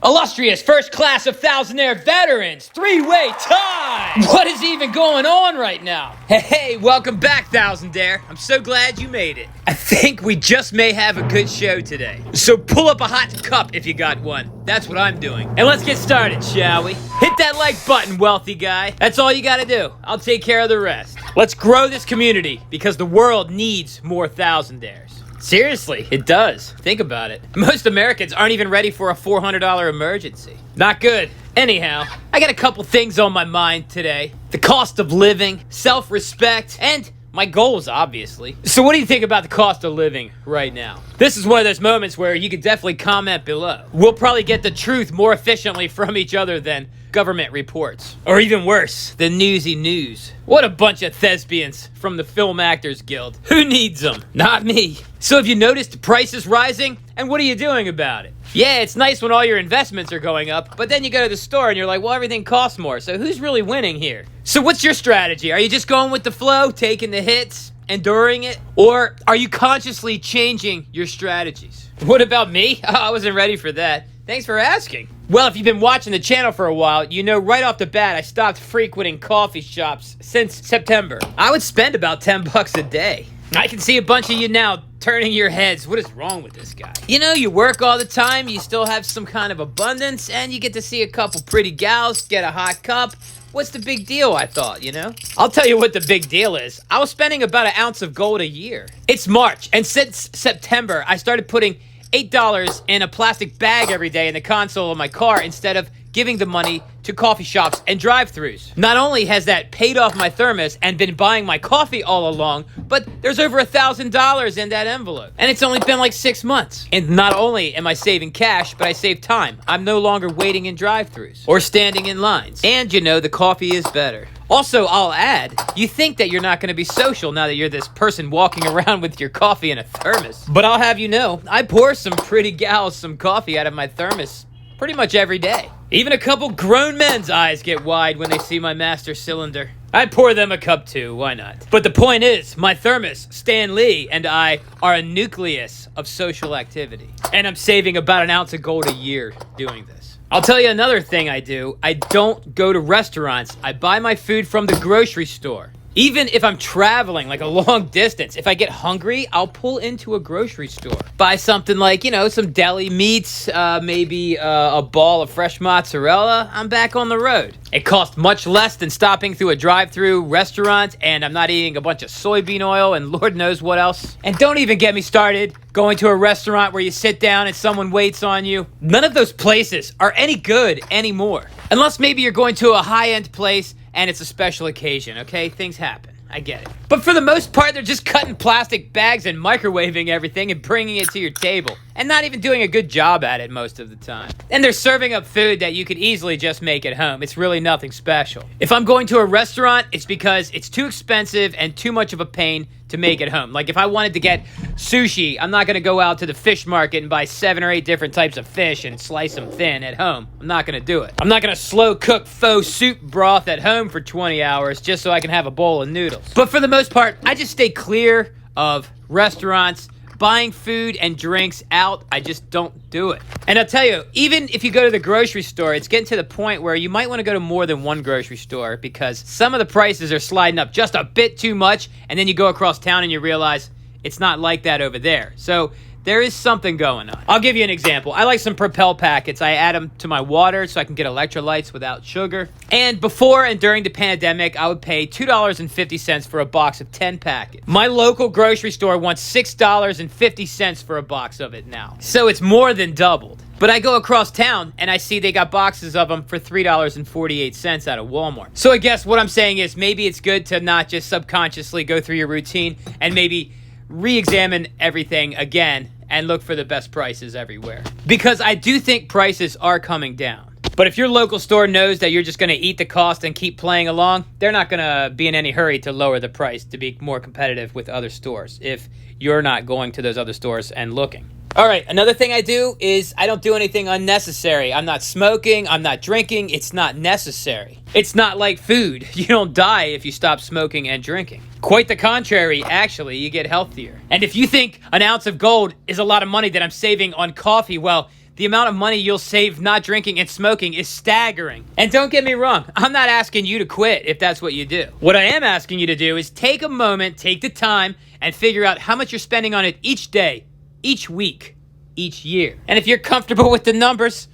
Illustrious first class of Thousandaire veterans, three-way tie! What is even going on right now? Hey, welcome back, Thousandaire. I'm so glad you made it. I think we just may have a good show today. So pull up a hot cup if you got one. That's what I'm doing. And let's get started, shall we? Hit that like button, wealthy guy. That's all you gotta do. I'll take care of the rest. Let's grow this community because the world needs more Thousandaires. Seriously, it does. Think about it. Most Americans aren't even ready for a $400 emergency. Not good. Anyhow, I got a couple things on my mind today. The cost of living, self-respect, and my goals, obviously. So what do you think about the cost of living right now? This is one of those moments where you could definitely comment below. We'll probably get the truth more efficiently from each other than government reports. Or even worse, the newsy news. What a bunch of thespians from the Film Actors Guild. Who needs them? Not me. So have you noticed prices rising? And what are you doing about it? Yeah, it's nice when all your investments are going up, but then you go to the store and you're like, well, everything costs more, so who's really winning here? So what's your strategy? Are you just going with the flow, taking the hits, enduring it? Or are you consciously changing your strategies? What about me? Oh, I wasn't ready for that. Thanks for asking. Well, if you've been watching the channel for a while, you know right off the bat I stopped frequenting coffee shops since September. I would spend about 10 bucks a day. I can see a bunch of you now turning your heads. What is wrong with this guy? You know, you work all the time, you still have some kind of abundance, and you get to see a couple pretty gals, get a hot cup. What's the big deal, I thought, you know? I'll tell you what the big deal is. I was spending about an ounce of gold a year. It's March, and since September, I started putting $8 in a plastic bag every day in the console of my car instead of giving the money to coffee shops and drive-thrus. Not only has that paid off my thermos and been buying my coffee all along, but there's over $1,000 in that envelope. And it's only been like 6 months. And not only am I saving cash, but I save time. I'm no longer waiting in drive-thrus or standing in lines. And you know, the coffee is better. Also, I'll add, you think that you're not going to be social now that you're this person walking around with your coffee in a thermos. But I'll have you know, I pour some pretty gals some coffee out of my thermos pretty much every day. Even a couple grown men's eyes get wide when they see my master cylinder. I pour them a cup too, why not? But the point is, my thermos, Stan Lee, and I are a nucleus of social activity. And I'm saving about an ounce of gold a year doing this. I'll tell you another thing I do. I don't go to restaurants. I buy my food from the grocery store. Even if I'm traveling like a long distance, if I get hungry, I'll pull into a grocery store. Buy something like, you know, some deli meats, maybe a ball of fresh mozzarella. I'm back on the road. It costs much less than stopping through a drive-through restaurant, and I'm not eating a bunch of soybean oil and Lord knows what else. And don't even get me started going to a restaurant where you sit down and someone waits on you. None of those places are any good anymore. Unless maybe you're going to a high-end place and it's a special occasion, okay? Things happen. I get it. But for the most part, they're just cutting plastic bags and microwaving everything and bringing it to your table. And not even doing a good job at it most of the time. And they're serving up food that you could easily just make at home. It's really nothing special. If I'm going to a restaurant, it's because it's too expensive and too much of a pain to make at home. Like if I wanted to get sushi, I'm not gonna go out to the fish market and buy 7 or 8 different types of fish and slice them thin at home. I'm not gonna do it. I'm not gonna slow cook faux soup broth at home for 20 hours just so I can have a bowl of noodles. But for the most part, I just stay clear of restaurants. Buying food and drinks out, I just don't do it. And I'll tell you, even if you go to the grocery store, it's getting to the point where you might want to go to more than one grocery store because some of the prices are sliding up just a bit too much, and then you go across town and you realize it's not like that over there. So there is something going on. I'll give you an example. I like some Propel packets. I add them to my water so I can get electrolytes without sugar. And before and during the pandemic, I would pay $2.50 for a box of 10 packets. My local grocery store wants $6.50 for a box of it now. So it's more than doubled. But I go across town and I see they got boxes of them for $3.48 out of Walmart. So I guess what I'm saying is maybe it's good to not just subconsciously go through your routine and maybe re-examine everything again and look for the best prices everywhere. Because I do think prices are coming down. But if your local store knows that you're just going to eat the cost and keep playing along, they're not going to be in any hurry to lower the price to be more competitive with other stores if you're not going to those other stores and looking. All right, another thing I do is I don't do anything unnecessary. I'm not smoking, I'm not drinking, it's not necessary. It's not like food. You don't die if you stop smoking and drinking. Quite the contrary, actually, you get healthier. And if you think an ounce of gold is a lot of money that I'm saving on coffee, well, the amount of money you'll save not drinking and smoking is staggering. And don't get me wrong, I'm not asking you to quit if that's what you do. What I am asking you to do is take a moment, take the time, and figure out how much you're spending on it each day, each week, each year. And if you're comfortable with the numbers,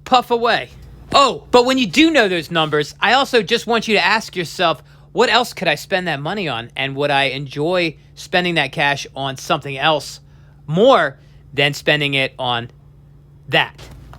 puff away. Oh, but when you do know those numbers, I also just want you to ask yourself, what else could I spend that money on? And would I enjoy spending that cash on something else more than spending it on that?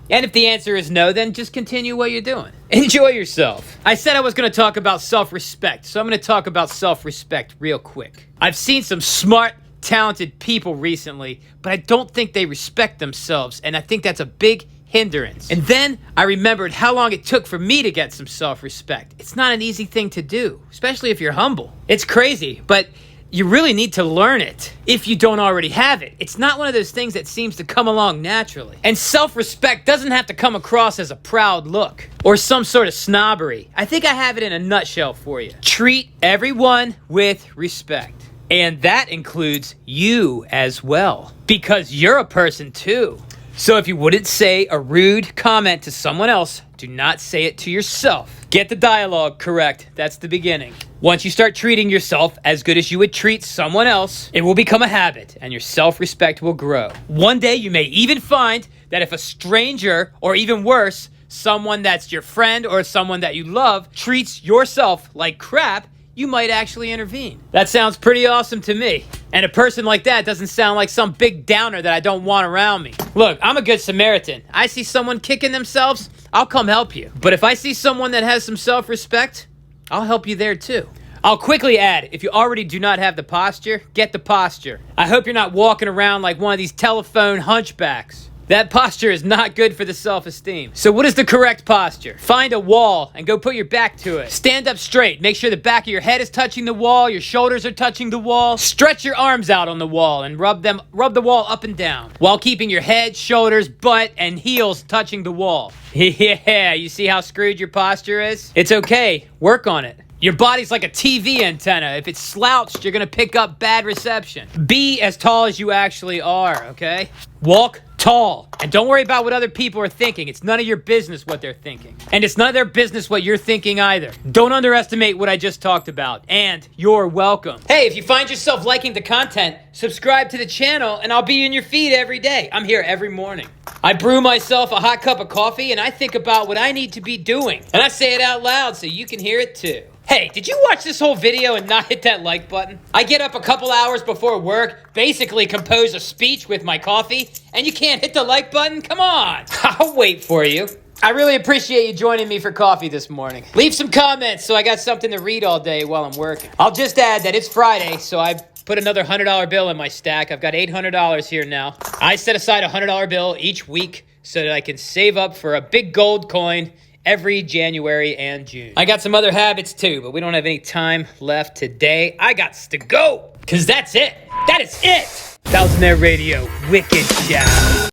And if the answer is no, then just continue what you're doing. Enjoy yourself. I said I was going to talk about self-respect, so I'm going to talk about self-respect real quick. I've seen some smart, talented people recently, but I don't think they respect themselves, and I think that's a big hindrance. And then I remembered how long it took for me to get some self-respect. It's not an easy thing to do, especially if you're humble. It's crazy, but you really need to learn it if you don't already have it. It's not one of those things that seems to come along naturally. And self-respect doesn't have to come across as a proud look or some sort of snobbery. I think I have it in a nutshell for you. Treat everyone with respect. And that includes you as well, because you're a person too. So if you wouldn't say a rude comment to someone else, do not say it to yourself. Get the dialogue correct. That's the beginning. Once you start treating yourself as good as you would treat someone else, it will become a habit and your self-respect will grow. One day you may even find that if a stranger, or even worse, someone that's your friend or someone that you love, treats yourself like crap, you might actually intervene. That sounds pretty awesome to me. And a person like that doesn't sound like some big downer that I don't want around me. Look, I'm a good Samaritan. I see someone kicking themselves, I'll come help you. But if I see someone that has some self-respect, I'll help you there too. I'll quickly add, if you already do not have the posture, get the posture. I hope you're not walking around like one of these telephone hunchbacks. That posture is not good for the self-esteem. So what is the correct posture? Find a wall and go put your back to it. Stand up straight. Make sure the back of your head is touching the wall, your shoulders are touching the wall. Stretch your arms out on the wall and rub the wall up and down while keeping your head, shoulders, butt, and heels touching the wall. Yeah, you see how screwed your posture is? It's okay. Work on it. Your body's like a TV antenna. If it's slouched, you're gonna pick up bad reception. Be as tall as you actually are, okay? Walk tall. And don't worry about what other people are thinking. It's none of your business what they're thinking. And it's none of their business what you're thinking either. Don't underestimate what I just talked about. And you're welcome. Hey, if you find yourself liking the content, subscribe to the channel and I'll be in your feed every day. I'm here every morning. I brew myself a hot cup of coffee and I think about what I need to be doing. And I say it out loud so you can hear it too. Hey, did you watch this whole video and not hit that like button? I get up a couple hours before work, basically compose a speech with my coffee, and you can't hit the like button? Come on. I'll wait for you. I really appreciate you joining me for coffee this morning. Leave some comments so I got something to read all day while I'm working. I'll just add that it's Friday, so I put another $100 bill in my stack. I've got $800 here now. I set aside a $100 bill each week so that I can save up for a big gold coin every January and June. I got some other habits too, but we don't have any time left today. I got to go, because that's it. That is it. Thousandaire Radio, wicked job.